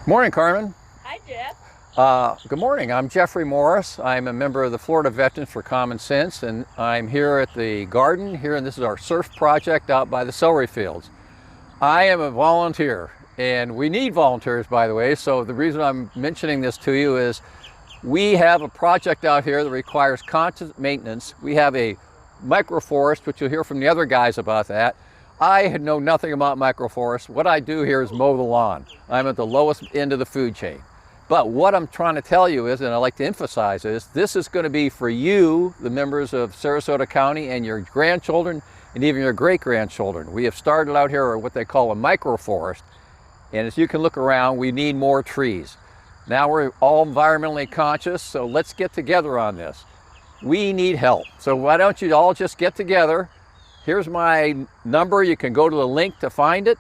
Morning, Carmen. Hi, Geoff. Good morning. I'm Jeffrey Morris. I'm a member of the Florida Veterans for Common Sense, and I'm here at the garden here, and this is our surf project out by the Celery Fields. I am a volunteer, and we need volunteers, by the way, so the reason I'm mentioning this to you is we have a project out here that requires constant maintenance. We have a microforest, which you'll hear from the other guys about that. I know nothing about microforest. What I do here is mow the lawn. I'm at the lowest end of the food chain. But what I'm trying to tell you is, and I like to emphasize is, this is going to be for you, the members of Sarasota County, and your grandchildren, and even your great-grandchildren. We have started out here what they call a microforest. And as you can look around, we need more trees. Now we're all environmentally conscious, so let's get together on this. We need help. So why don't you all just get together? Here's my number. You can go to the link to find it.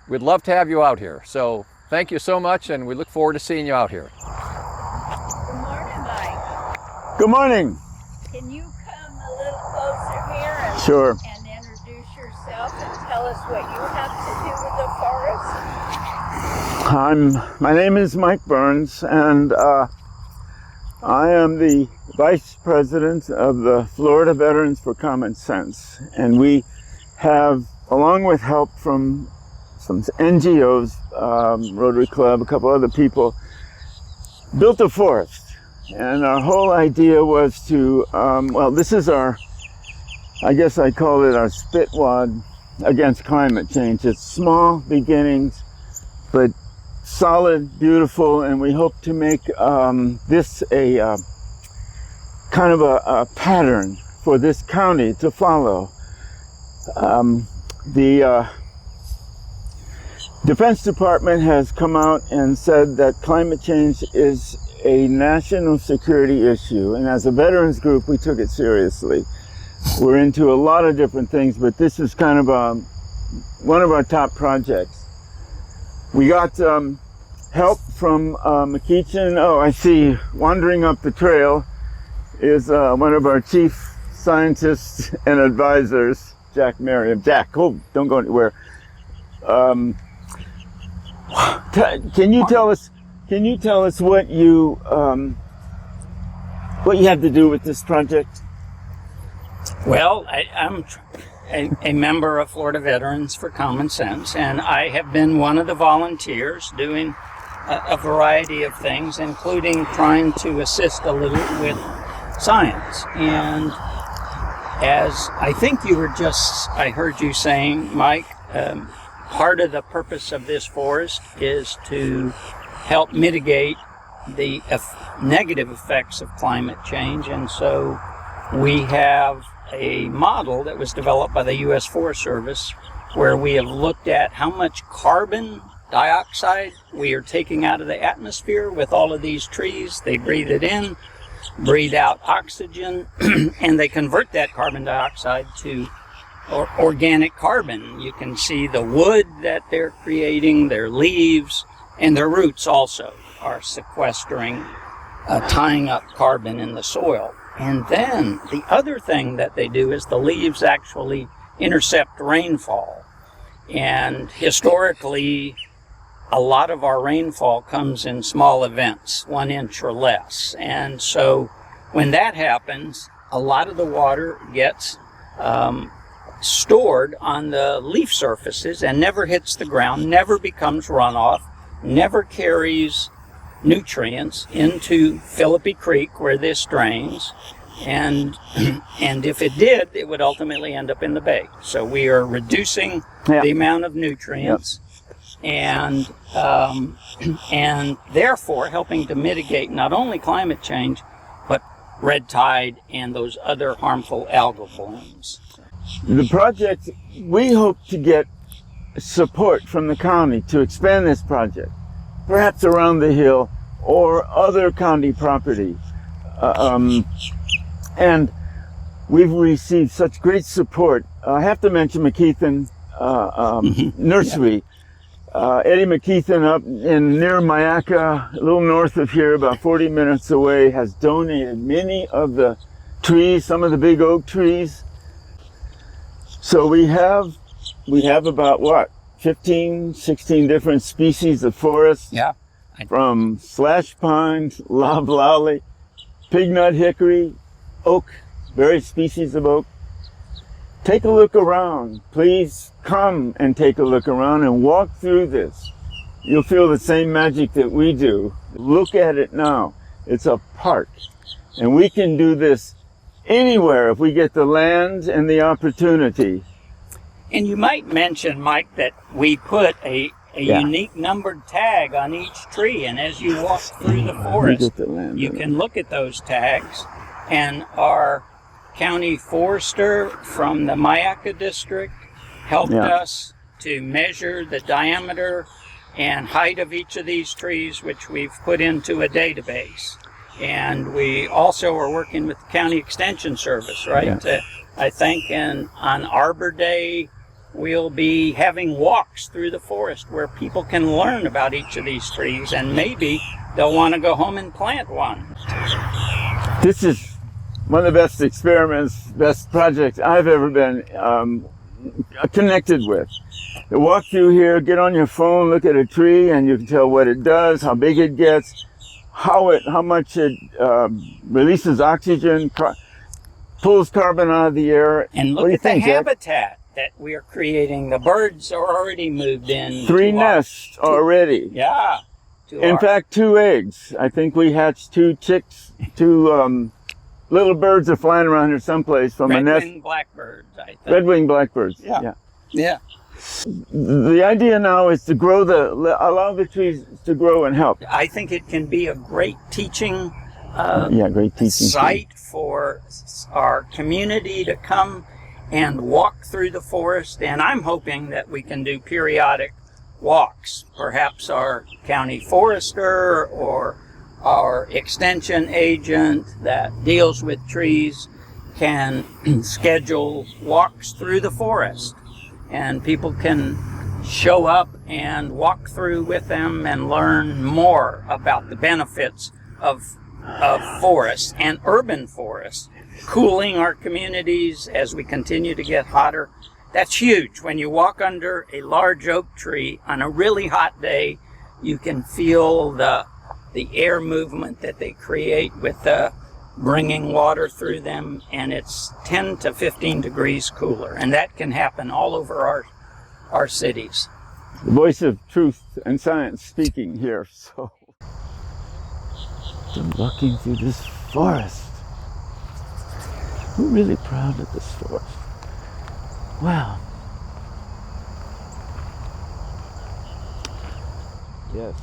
We'd love to have you out here. So thank you so much, and we look forward to seeing you out here. Good morning, Mike. Good morning. Can you come a little closer here and, Sure. and introduce yourself and tell us what you have to do with the forest? My name is Mike Burns, and I am the Vice President of the Florida Veterans for Common Sense. And we have, along with help from some NGOs, Rotary Club, a couple other people, built a forest. And our whole idea was to, this is our, I guess I call it our spitwad against climate change. It's small beginnings, but solid, beautiful, and we hope to make this a kind of a pattern for this county to follow. The Defense Department has come out and said that climate change is a national security issue, and as a veterans group, we took it seriously. We're into a lot of different things, but this is kind of one of our top projects. We got help from McKeechin. Oh, I see, wandering up the trail is one of our chief scientists and advisors, Jack Merriam. Jack, don't go anywhere. Can you tell us what you have to do with this project? Well, I'm a member of Florida Veterans for Common Sense, and I have been one of the volunteers doing a variety of things, including trying to assist a little with science. And as I think I heard you saying, Mike, part of the purpose of this forest is to help mitigate the negative effects of climate change. And so we have a model that was developed by the U.S. Forest Service where we have looked at how much carbon dioxide we are taking out of the atmosphere with all of these trees. They breathe it in, breathe out oxygen, and they convert that carbon dioxide to organic carbon. You can see the wood that they're creating, their leaves, and their roots also are sequestering, tying up carbon in the soil. And then the other thing that they do is the leaves actually intercept rainfall. And historically, a lot of our rainfall comes in small events, 1 inch or less. And so when that happens, a lot of the water gets stored on the leaf surfaces and never hits the ground, never becomes runoff, never carries nutrients into Philippi Creek where this drains. And if it did, it would ultimately end up in the bay. So we are reducing the amount of nutrients. And therefore helping to mitigate not only climate change, but red tide and those other harmful algal blooms. The project, we hope to get support from the county to expand this project, perhaps around the hill or other county property. And we've received such great support. I have to mention McKeithen Nursery. Eddie McKeithen up near Mayaca, a little north of here, about 40 minutes away, has donated many of the trees, some of the big oak trees. So we have about 15, 16 different species of forest. Yeah. from slash pine, loblolly, pignut hickory, oak, various species of oak. Take a look around. Please come and take a look around and walk through this. You'll feel the same magic that we do. Look at it now. It's a park. And we can do this anywhere if we get the land and the opportunity. And you might mention, Mike, that we put a unique numbered tag on each tree, and as you walk through the forest, you can look at those tags, and our county forester from the Myakka district helped us to measure the diameter and height of each of these trees, which we've put into a database. And we also are working with the County Extension Service, right? I think on Arbor Day, we'll be having walks through the forest where people can learn about each of these trees, and maybe they'll want to go home and plant one. This is one of the best experiments, best projects I've ever been connected with. You walk through here, get on your phone, look at a tree, and you can tell what it does, how big it gets, how much it releases oxygen, pulls carbon out of the air. And look at the habitat that we are creating. The birds are already moved in. 3 nests already. Yeah. In fact, 2 eggs. I think we hatched 2 chicks, 2 little birds are flying around here someplace from a nest. Red-winged blackbirds, I think. Red-winged blackbirds. Yeah. The idea now is to allow the trees to grow and help. I think it can be a great teaching site for our community to come and walk through the forest. And I'm hoping that we can do periodic walks. Perhaps our county forester or our extension agent that deals with trees can schedule walks through the forest. And people can show up and walk through with them and learn more about the benefits of forests and urban forests, cooling our communities as we continue to get hotter. That's huge. When you walk under a large oak tree on a really hot day, you can feel the air movement that they create with bringing water through them, and it's 10 to 15 degrees cooler, and that can happen all over our cities. The voice of truth and science speaking here. So, walking through this forest. We're really proud of this forest. Wow. Yes.